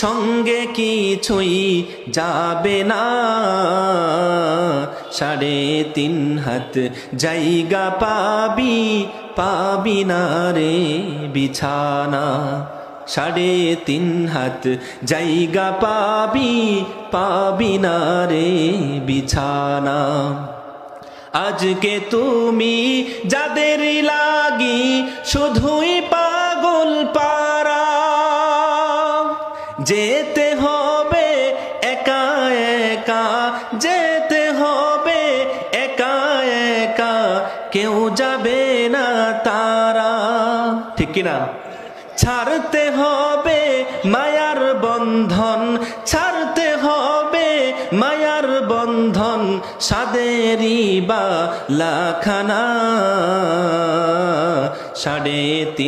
সঙ্গে কিছুই যাবে না। 3.5 হাত জায়গা পাবি না রে বিছানা। 3.5 হাত জায়গা পাবি না রে বিছানা। আজকে তুমি যাদের লাগি শুধুই পাগল পারা, যেতে হবে একা একা, যেতে হবে একা একা, কেউ যাবে না তারা। ঠিক কিনা? ছাড়তে হবে মায়ার বন্ধন, ছাড়তে হবে মায়ার বন্ধন, সাদেরই বালাখানা। 3.5